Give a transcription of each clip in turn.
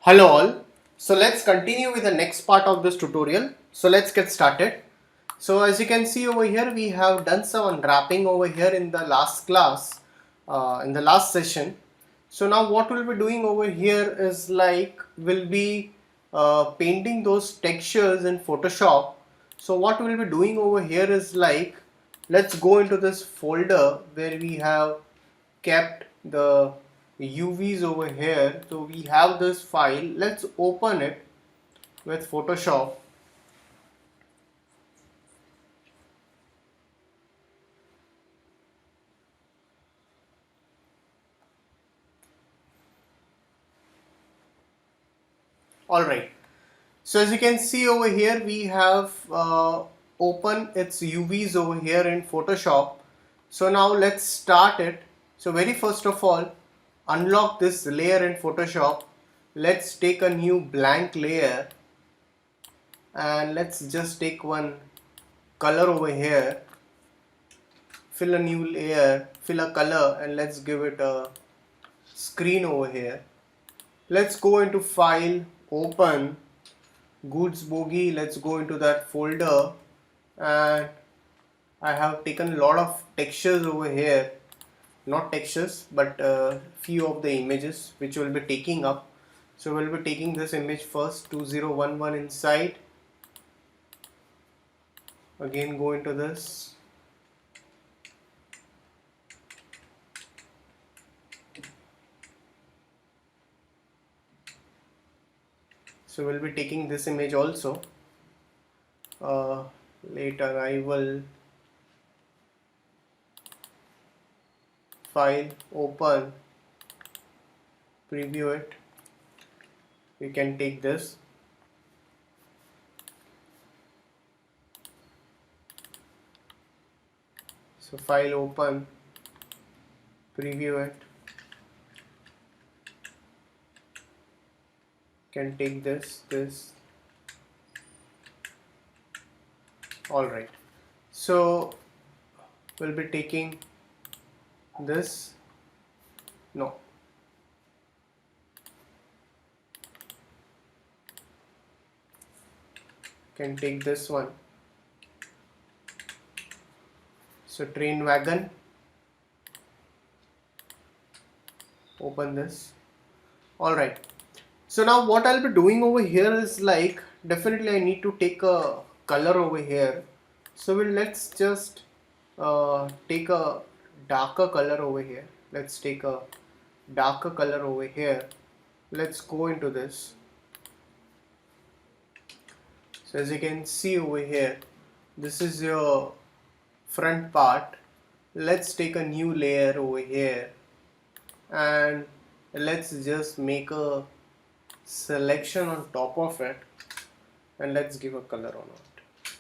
Hello all. So let's continue with the next part of this tutorial. So let's get started. So as you can see over here, we have done some unwrapping over here in the last class, in the last session. So now what we'll be doing over here is like we'll be painting those textures in Photoshop. So what we'll be doing over here is like, let's go into this folder where we have kept the UVs over here. So we have this file. Let's open it with Photoshop. Alright, so as you can see over here, we have open its UVs over here in Photoshop. So now let's start it. So very first of all, unlock this layer in Photoshop. Let's take a new blank layer and let's just take one color over here, fill a new layer, fill a color, and let's give it a screen over here. Let's go into file, open, goods Bogie. Let's go into that folder, and I have taken a lot of textures over here, not textures but few of the images which we'll be taking up. So we'll be taking this image first, 2011 inside, again go into this, so we'll be taking this image also. Later I will file, open, preview it. We can take this, so file, open, preview it. Can take this. Alright, so we'll be taking this, no, can take this one. So train wagon, open this. Alright, so now what I'll be doing over here is like, definitely I need to take a color over here. So let's just take a darker color over here. Let's take a darker color over here. Let's go into this. So as you can see over here, this is your front part. Let's take a new layer over here and let's just make a selection on top of it and let's give a color on it.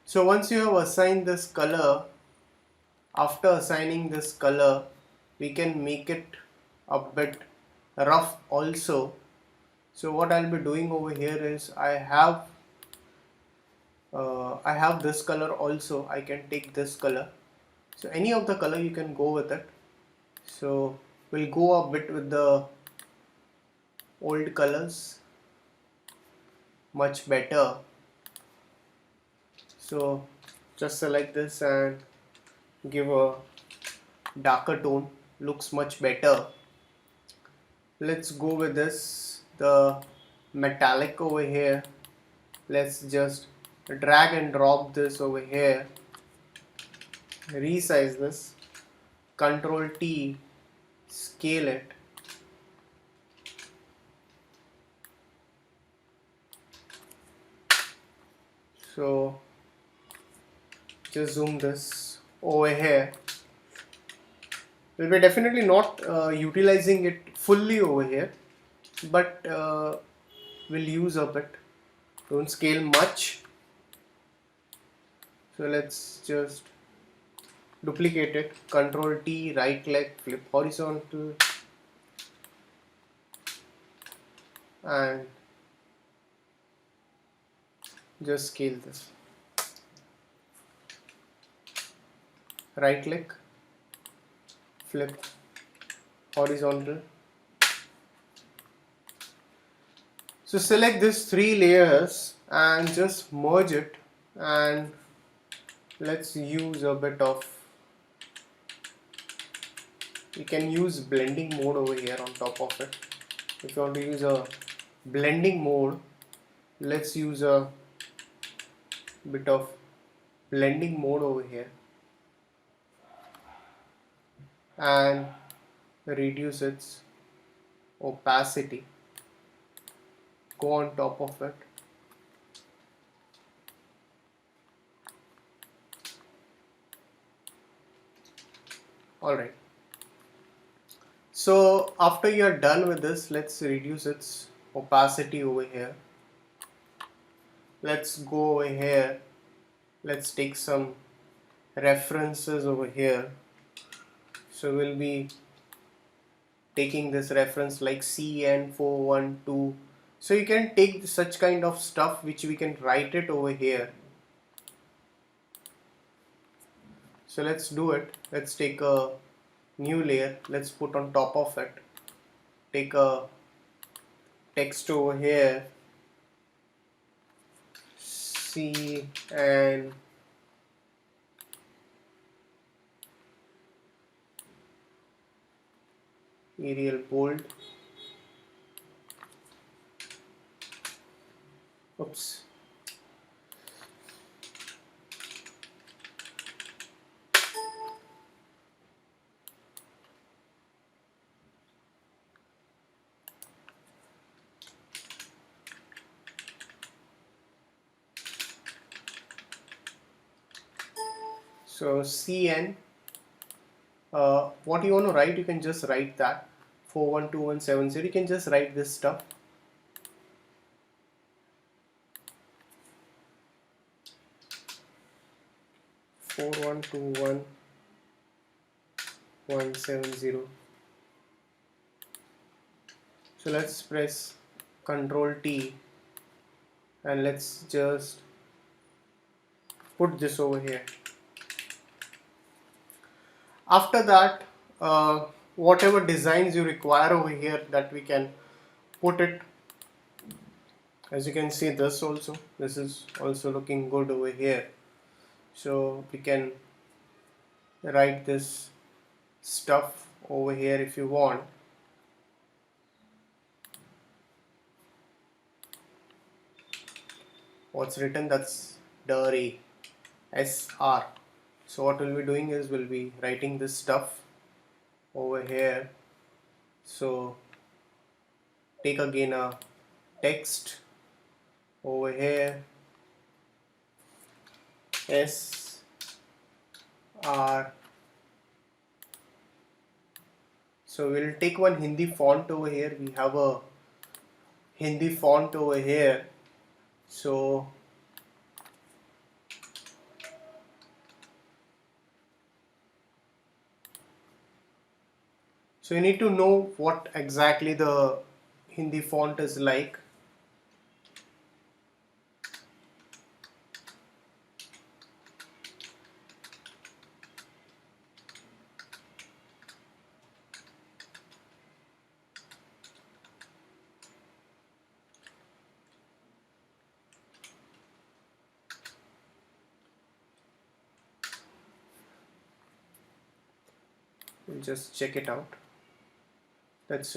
So once you have assigned this color, after assigning this color, we can make it a bit rough also. So what I'll be doing over here is I have this color also. I can take this color, so any of the color you can go with it. So we'll go a bit with the old colors, much better. So just select this and give a darker tone, looks much better. Let's go with this, the metallic over here. Let's just drag and drop this over here, resize this, Control T, scale it. So just zoom this over here. We'll be definitely not utilizing it fully over here, but we'll use a bit. Don't scale much. So let's just duplicate it, Control T, right click, flip horizontal, and just scale this. Right click, flip horizontal, So select these three layers and just merge it, and let's use a bit of, you can use blending mode over here on top of it. If you want to use a blending mode, let's use a bit of blending mode over here and reduce its opacity. Go on top of it. Alright. So after you're done with this, let's reduce its opacity over here. Let's go over here. Let's take some references over here. So we'll be taking this reference like CN412. So you can take such kind of stuff which we can write it over here. So let's do it. Let's take a new layer. Let's put on top of it. Take a text over here. C and Arial bold. Oops. So CN, what you want to write, you can just write that 412170. You can just write this stuff. Four one two one 170. So let's press Ctrl T and let's just put this over here. After that, whatever designs you require over here, that we can put it. As you can see, this is also looking good over here. So we can write this stuff over here if you want. What's written? That's Dirty SR. So what we'll be doing is we'll be writing this stuff over here. So take again a text over here, SR. So we'll take one Hindi font over here. We have a Hindi font over here. So you need to know what exactly the Hindi font is like. We'll just check it out. That's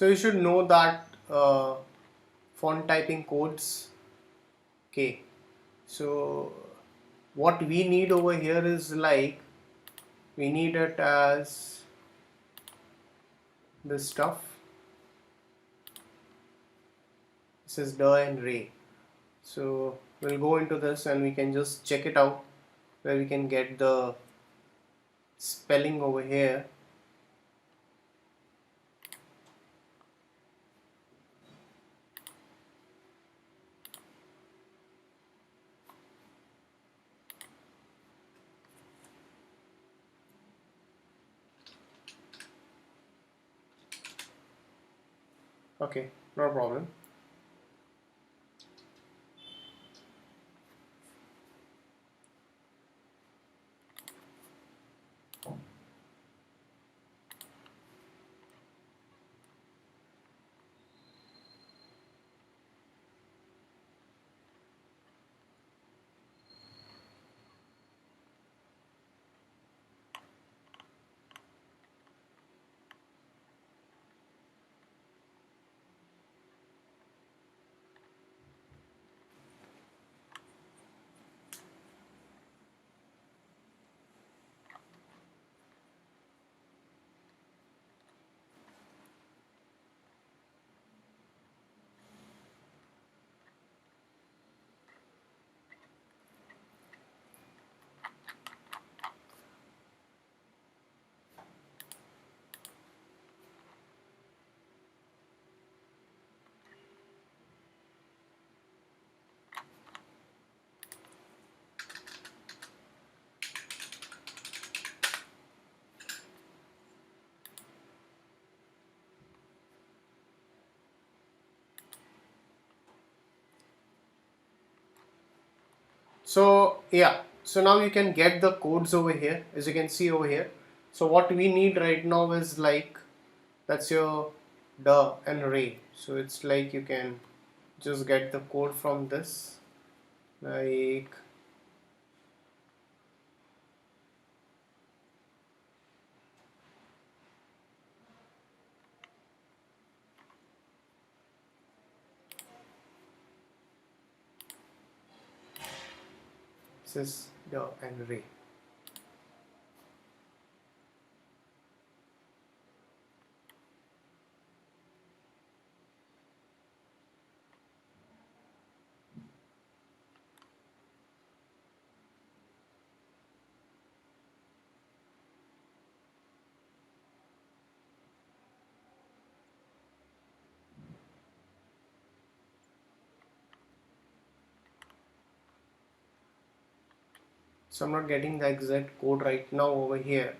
so you should know that font typing codes. Okay, so what we need over here is like we need it as this stuff. This is the and ray. So we'll go into this and we can just check it out where we can get the spelling over here. Okay, no problem. So yeah, so now you can get the codes over here, as you can see over here. So what we need right now is like, that's your the and ray. So it's like you can just get the code from this, like this is the and ray. So I'm not getting the exact code right now over here.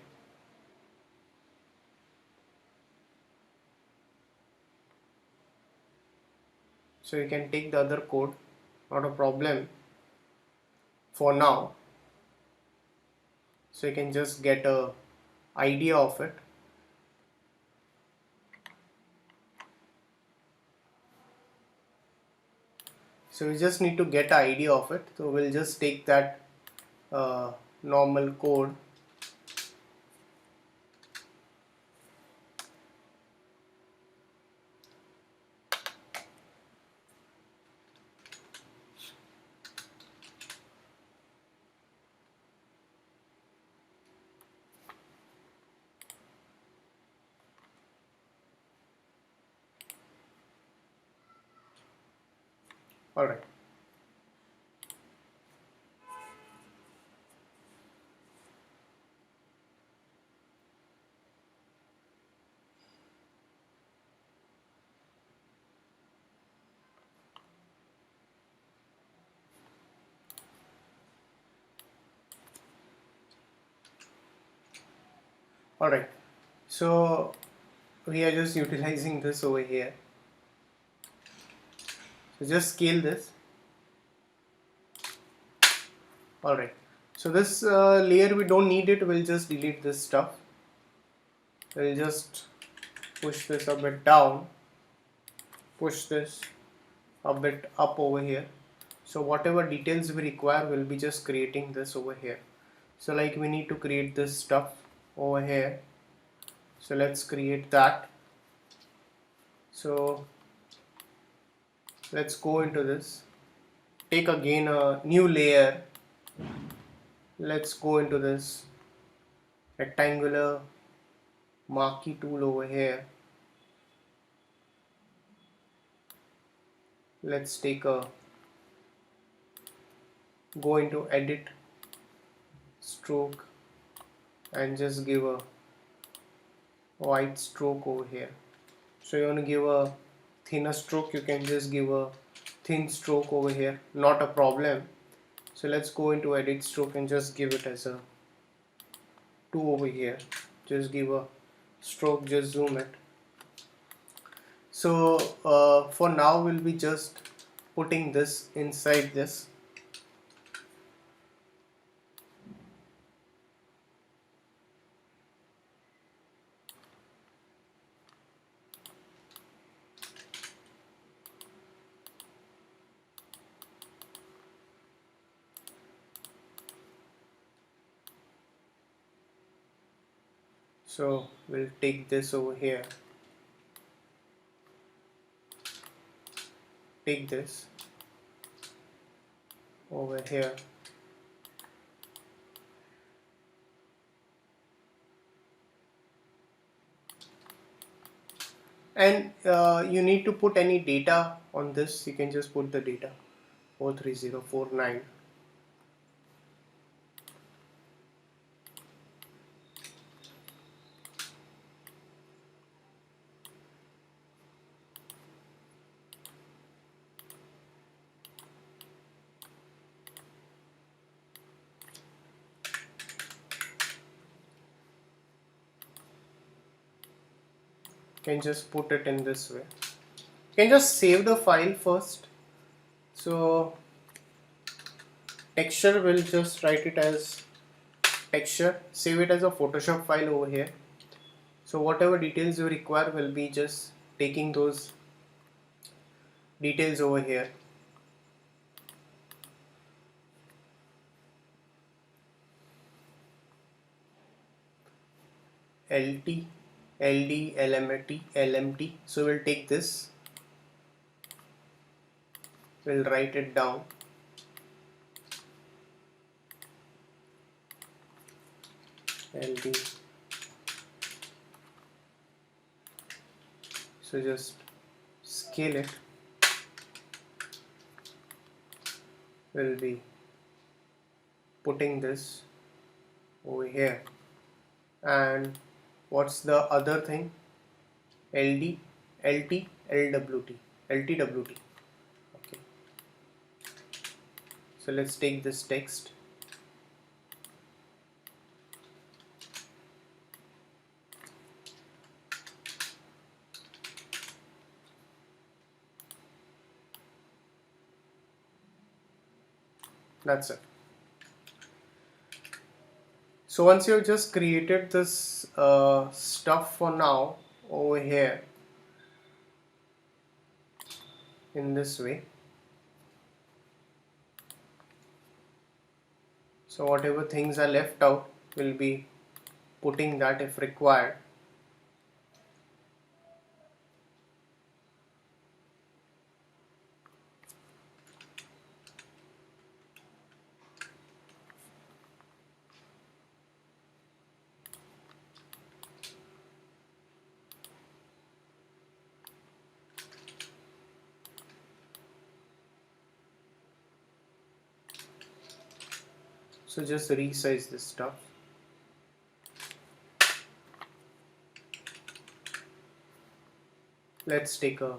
So you can take the other code, not a problem for now. So you can just get a idea of it. So we just need to get an idea of it. So we'll just take that normal code. Alright. Alright. So we are just utilizing this over here. So just scale this. Alright. So this layer we don't need it. We'll just delete this stuff. We'll just push this a bit down. Push this a bit up over here. So whatever details we require, we'll be just creating this over here. So like we need to create this stuff over here. So let's create that. So let's go into this, take again a new layer, let's go into this rectangular marquee tool over here. Let's go into edit, stroke, and just give a white stroke over here. So you want to give a thinner stroke, you can just give a thin stroke over here, not a problem. So let's go into edit stroke and just give it as a 2 over here. Just give a stroke, just zoom it. So for now we'll be just putting this inside this. So we'll take this over here, take this over here, and you need to put any data on this, you can just put the data 43049. Can just put it in this way. You can just save the file first. So texture, will just write it as texture, save it as a Photoshop file over here. So whatever details you require, will be just taking those details over here. LT, LD, LMT, LMT. So we'll take this, we'll write it down. LD. So just scale it. We'll be putting this over here. And what's the other thing? LD, LT, LWT, LTWT. Okay. So let's take this text. That's it. So once you've just created this stuff for now over here in this way, so whatever things are left out, we'll be putting that if required. So just resize this stuff. Let's take a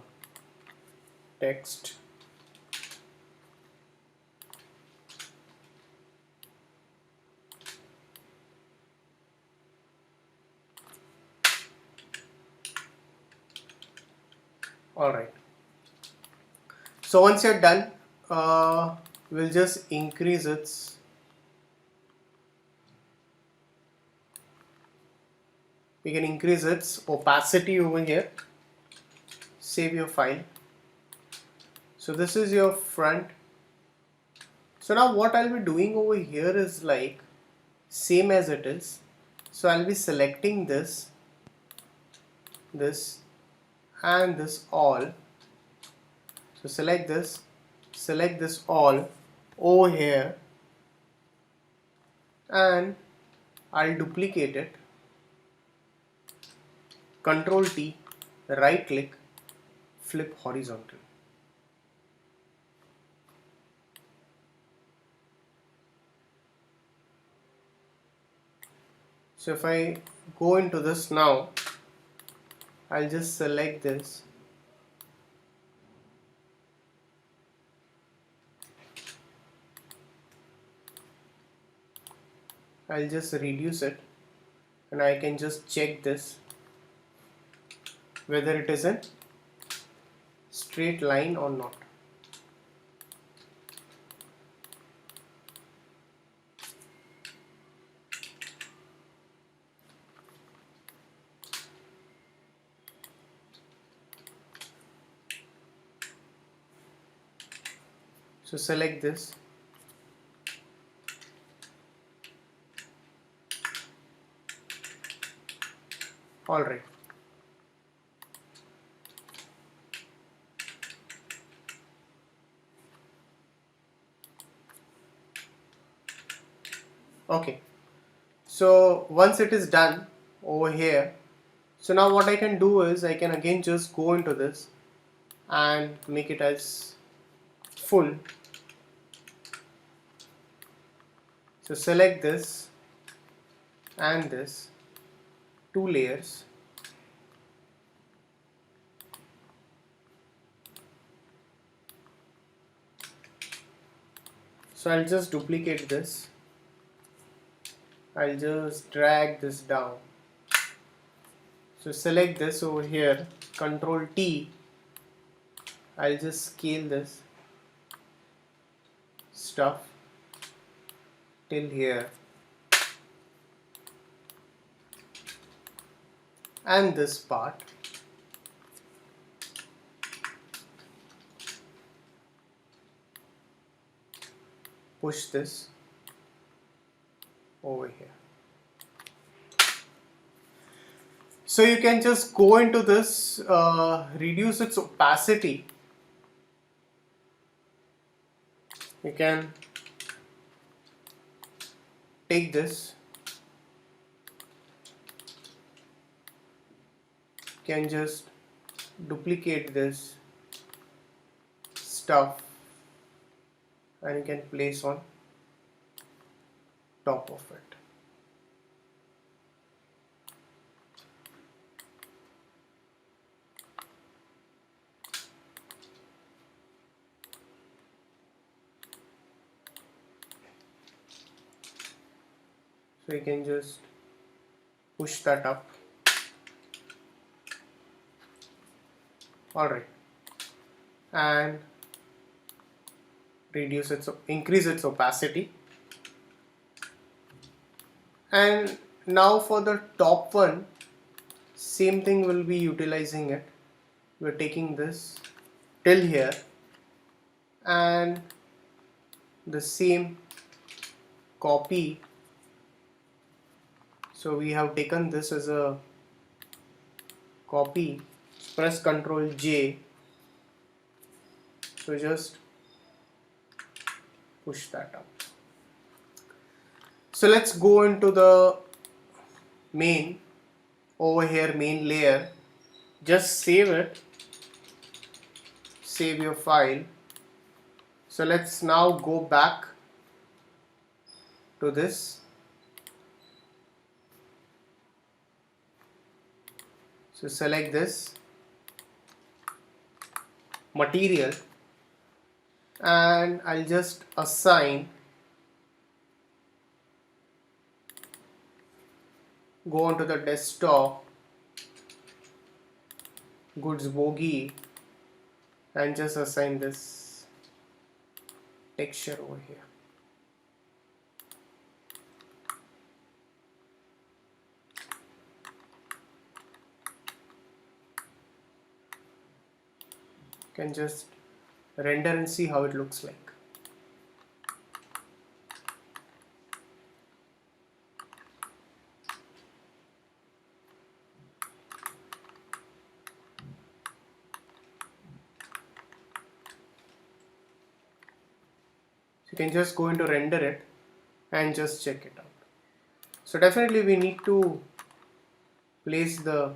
text. Alright. So once you're done, we'll just increase its we can increase its opacity over here. Save your file. So this is your front. So now what I'll be doing over here is like same as it is. So I'll be selecting this and this all, So select this all over here, and I'll duplicate it. Control T, right click, flip horizontal. So if I go into this now, I'll just select this. I'll just reduce it, and I can just check this whether it is in straight line or not. So select this. Alright. Okay. So once it is done over here, so now what I can do is I can again just go into this and make it as full. So select this and this, two layers. So I'll just duplicate this. I'll just drag this down. So select this over here, Control T. I'll just scale this stuff till here, and this part. Push this over here. So you can just go into this, reduce its opacity. You can take this, you can just duplicate this stuff, and you can place on top of it. So you can just push that up. Alright, and increase its opacity. And now for the top one, same thing will be utilizing it. We're taking this till here, and the same copy. So we have taken this as a copy. Press Ctrl J. So just push that up. So let's go into the main over here, main layer. Just save it. Save your file. So let's now go back to this. So select this material, and I'll just assign, go onto the desktop, goods Bogie, and just assign this texture over here. Can just render and see how it looks like. You can just go into render it and just check it out. So definitely we need to place the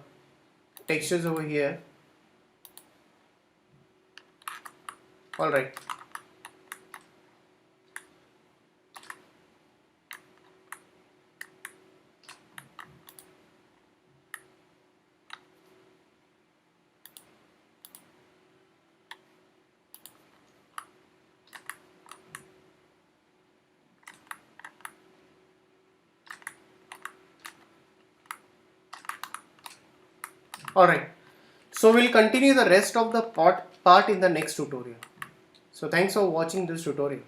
textures over here. Alright. Alright. So we'll continue the rest of the part in the next tutorial. So thanks for watching this tutorial.